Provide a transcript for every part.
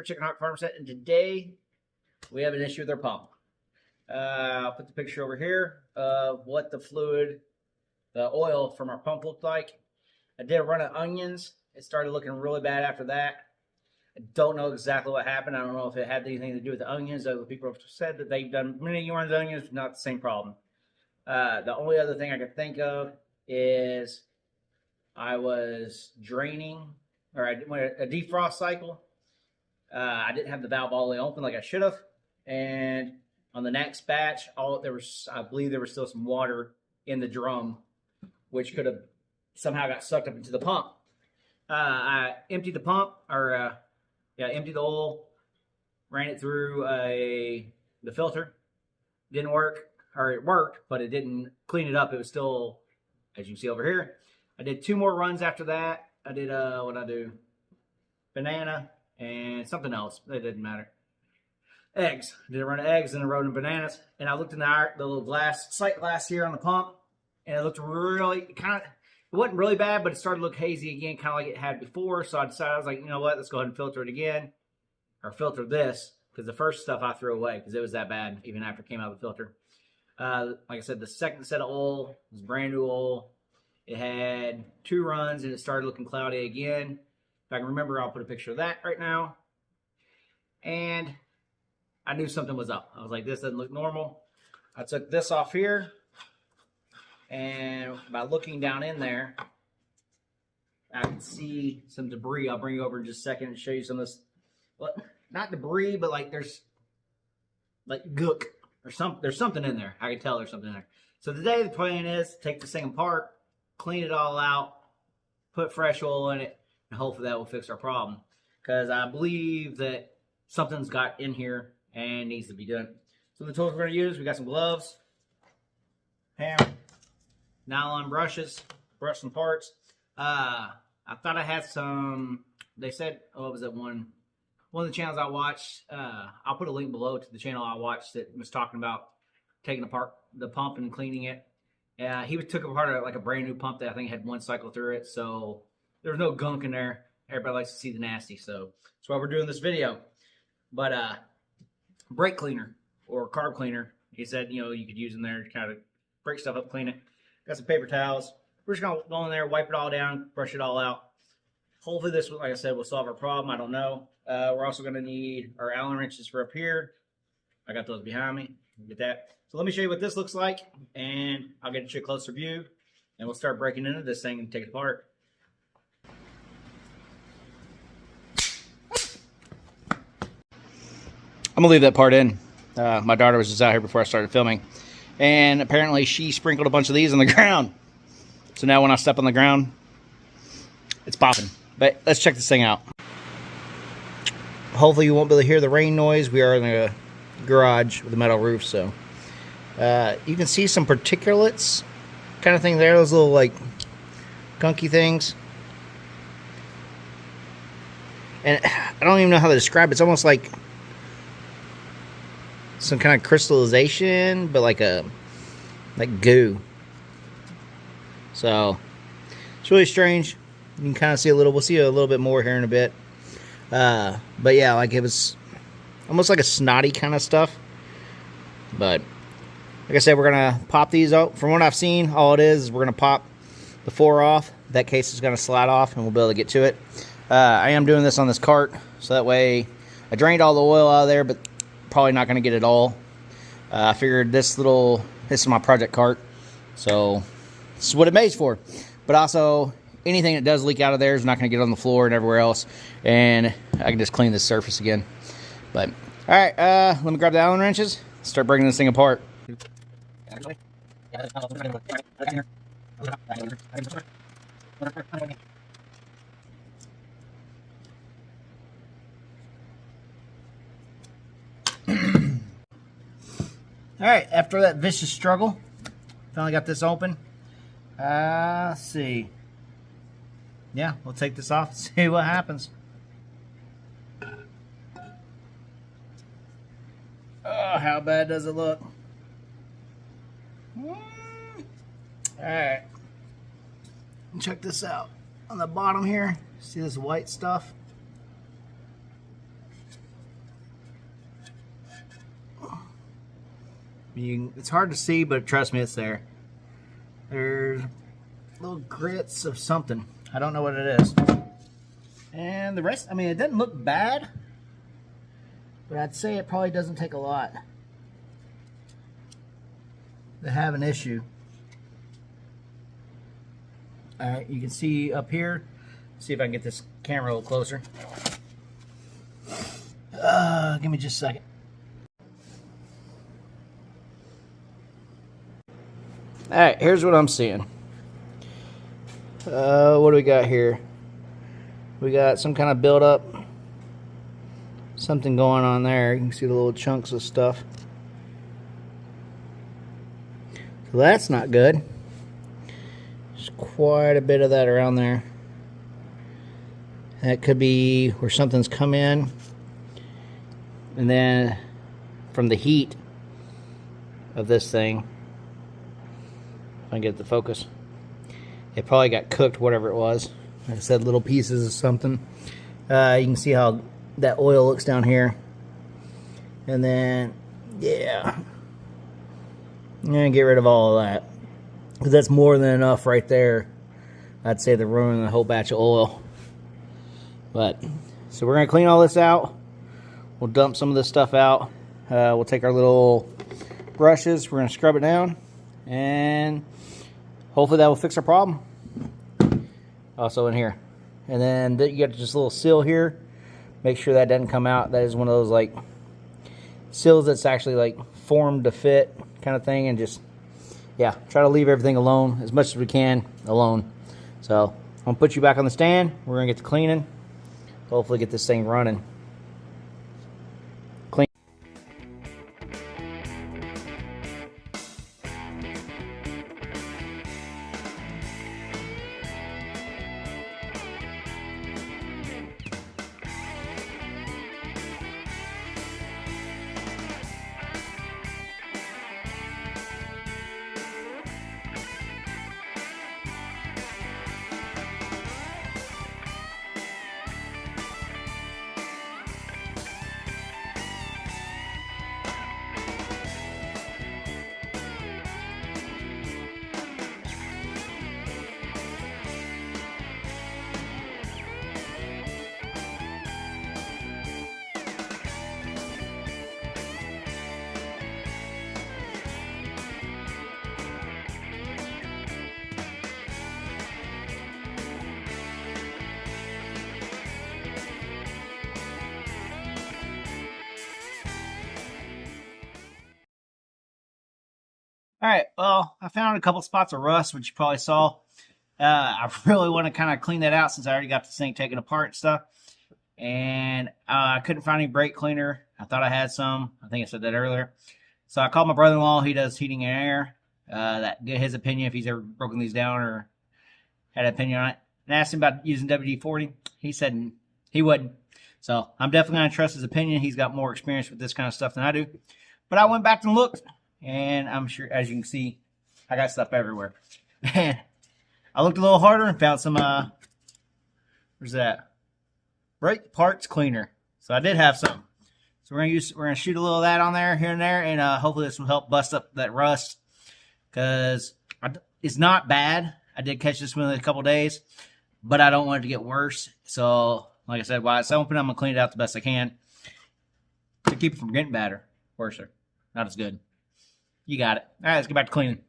Chickenhawkfarmstead, and today we have an issue with our pump. I'll put the picture over here of what the oil from our pump looked like. I did a run of onions. It started looking really bad after that. I don't know exactly what happened. I don't know if it had anything to do with the onions. Other people have said that they've done many runs of onions, not the same problem. The only other thing I could think of is I was draining, or I went a defrost cycle. I didn't have the valve all the way open like I should have, and on the next batch, I believe there was still some water in the drum, which could have somehow got sucked up into the pump. I emptied the pump, emptied the oil, ran it through the filter. Didn't work, or it worked, but it didn't clean it up. It was still, as you can see over here. I did 2 more runs after that. I did banana and something else. It didn't matter. Eggs. I did a run of eggs and a run of bananas. And I looked in the little sight glass here on the pump, and it looked really it wasn't really bad, but it started to look hazy again, kind of like it had before. So I decided, I was like, you know what, let's go ahead and filter it again, or filter this, because the first stuff I threw away because it was that bad even after it came out of the filter. Like I said, the second set of oil was brand new oil. It had 2 runs and it started looking cloudy again. If I can remember, I'll put a picture of that right now. And I knew something was up. I was like, this doesn't look normal. I took this off here, and by looking down in there, I can see some debris. I'll bring you over in just a second and show you some of this. Well, not debris, but like there's like gook or something. There's something in there. I can tell there's something in there. So today the plan is take this thing apart, clean it all out, put fresh oil in it, and hopefully that will fix our problem. Because I believe that something's got in here and needs to be done. So the tools we're going to use, we got some gloves, hammer, nylon brushes, brush some parts. I thought I had some, they said, oh, it was that one of the channels I watched. I'll put a link below to the channel I watched that was talking about taking apart the pump and cleaning it. He took apart like a brand new pump that I think had 1 cycle through it, so there was no gunk in there. Everybody likes to see the nasty, so that's why we're doing this video. But brake cleaner or carb cleaner, he said, you know, you could use in there to kind of break stuff up, clean it. Got some paper towels. We're just gonna go in there, wipe it all down, brush it all out. Hopefully this, like I said, will solve our problem. I don't know. We're also gonna need our Allen wrenches for up here. I got those behind me. Get that. So let me show you what this looks like, and I'll get you a closer view, and we'll start breaking into this thing and take it apart. I'm gonna leave that part in. My daughter was just out here before I started filming, and apparently she sprinkled a bunch of these on the ground. So now when I step on the ground, it's popping. But let's check this thing out. Hopefully you won't be able to hear the rain noise. We are in a garage with a metal roof, so you can see some particulates kind of thing there, those little like gunky things. And I don't even know how to describe it. It's almost like some kind of crystallization, but like goo. So it's really strange. You can kind of see we'll see a little bit more here in a bit. But yeah, like it was almost like a snotty kind of stuff. But like I said, we're gonna pop these out. From what I've seen, all it is we're gonna pop the 4 off. That case is gonna slide off and we'll be able to get to it. I am doing this on this cart, so that way I drained all the oil out of there, but probably not gonna get it all. I figured this is my project cart, so this is what it made for. But also, anything that does leak out of there is not gonna get on the floor and everywhere else, and I can just clean this surface again. But all right, let me grab the Allen wrenches, start breaking this thing apart. All right, after that vicious struggle, finally got this open. Let's see. Yeah, we'll take this off and see what happens. Oh, how bad does it look? Alright. Check this out. On the bottom here, see this white stuff? It's hard to see, but trust me, it's there. There's little grits of something. I don't know what it is. And the rest, I mean, it doesn't look bad, but I'd say it probably doesn't take a lot to have an issue. All right, you can see up here. See if I can get this camera a little closer. Give me just a second. All right, here's what I'm seeing. What do we got here? We got some kind of buildup. Something going on there. You can see the little chunks of stuff. So that's not good. There's quite a bit of that around there. That could be where something's come in. And then from the heat of this thing, if I can get the focus, it probably got cooked, whatever it was. Like I said, little pieces of something. You can see how that oil looks down here. And then, yeah. I'm going to get rid of all of that. Because that's more than enough right there. I'd say to ruin the whole batch of oil. But, so we're going to clean all this out. We'll dump some of this stuff out. We'll take our little brushes. We're going to scrub it down. And hopefully that will fix our problem. Also in here. And then you got just a little seal here. Make sure that doesn't come out. That is one of those like seals that's actually like formed to fit kind of thing. And just, yeah, try to leave everything alone as much as we can alone. So I'm going to put you back on the stand. We're going to get to cleaning. Hopefully get this thing running. Alright, well, I found a couple spots of rust, which you probably saw. I really want to kind of clean that out since I already got the sink taken apart and stuff. And I couldn't find any brake cleaner. I thought I had some. I think I said that earlier. So I called my brother-in-law. He does heating and air. Get his opinion if he's ever broken these down or had an opinion on it. And I asked him about using WD-40. He said he wouldn't. So I'm definitely going to trust his opinion. He's got more experience with this kind of stuff than I do. But I went back and looked. And I'm sure, as you can see, I got stuff everywhere. And I looked a little harder and found some, where's that? Brake parts cleaner. So I did have some. So we're gonna shoot a little of that on there, here and there, and hopefully this will help bust up that rust. Because it's not bad. I did catch this one in a couple days, but I don't want it to get worse. So, like I said, while it's open, I'm gonna clean it out the best I can to keep it from getting badder, worse, not as good. You got it. All right, let's get back to cleaning.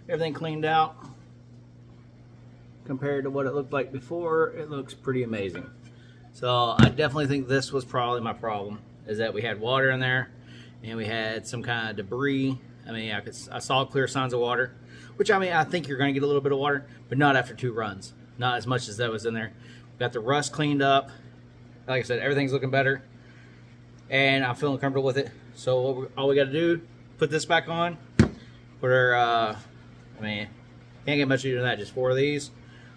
everything cleaned out compared to what it looked like before. It looks pretty amazing. So I definitely think this was probably my problem, is that we had water in there and we had some kind of debris. I mean, I saw clear signs of water, which, I mean, I think you're going to get a little bit of water, but not after 2 runs. Not as much as that was in there. Got the rust cleaned up. Like I said, everything's looking better, and I'm feeling comfortable with it. So all we got to do, put this back on. Put our, I mean, can't get much easier than that. Just 4 of these.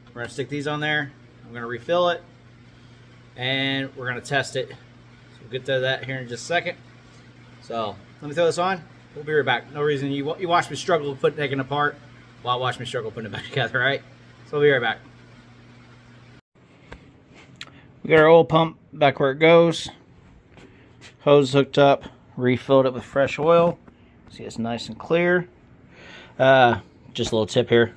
We're going to stick these on there. I'm going to refill it, and we're going to test it. So we'll get to that here in just a second. So let me throw this on. We'll be right back. No reason you watch me struggle with taking it apart while watch me struggle putting it back together, right? So we'll be right back. We got our oil pump back where it goes. Hose hooked up. Refilled it with fresh oil. See, it's nice and clear. Just a little tip here.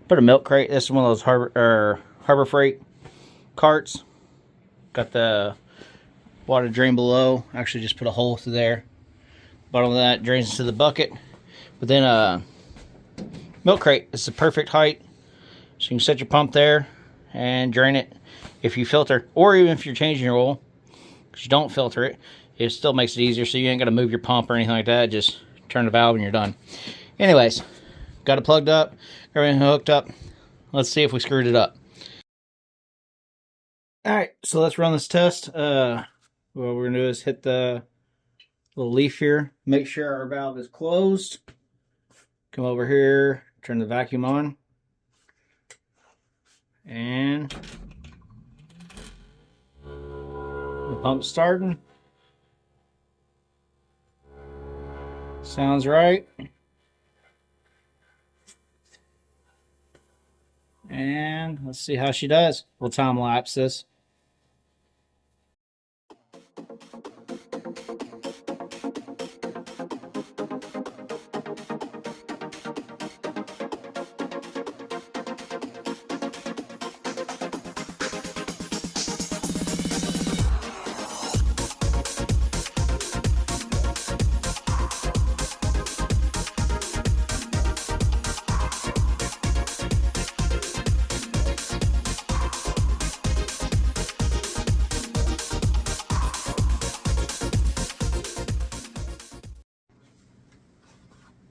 Put a milk crate. This is one of those Harbor Freight carts. Got the water drain below. Actually, just put a hole through there. Bottom of that drains into the bucket. But then milk crate is the perfect height. So you can set your pump there and drain it if you filter, or even if you're changing your oil, because you don't filter it, it still makes it easier. So you ain't got to move your pump or anything like that. Just turn the valve and you're done. Anyways, got it plugged up, everything hooked up. Let's see if we screwed it up. Alright, so let's run this test. What we're going to do is hit the little leaf here, make sure our valve is closed. Come over here, turn the vacuum on, and the pump's starting. Sounds right. And let's see how she does. We'll time lapse this.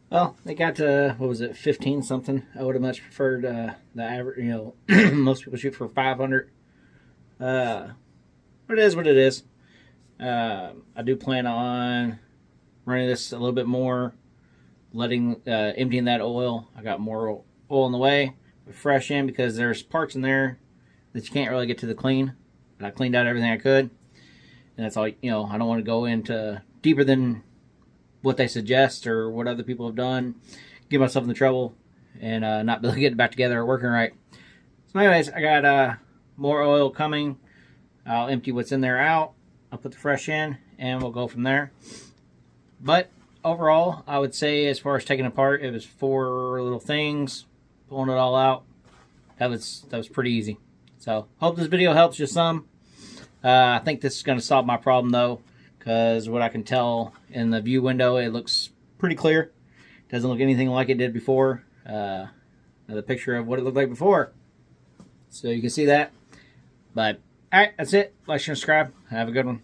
Well, they got to, what was it, 15 something. I would have much preferred the average, you know, most people shoot for 500. But it is what it is. I do plan on running this a little bit more, emptying that oil. I got more oil in the way, but fresh in, because there's parts in there that you can't really get to the clean. And I cleaned out everything I could. And that's all, you know, I don't want to go into deeper than what they suggest or what other people have done, get myself in the trouble, and not be able to get it back together or working right. So anyways, I got more oil coming. I'll empty what's in there out. I'll put the fresh in, and we'll go from there. But overall, I would say, as far as taking it apart, it was 4 little things, pulling it all out. That was pretty easy. So hope this video helps you some. I think this is going to solve my problem though, because what I can tell in the view window, it looks pretty clear. Doesn't look anything like it did before. Another picture of what it looked like before. So you can see that. But, alright, that's it. Like, share, and subscribe. Have a good one.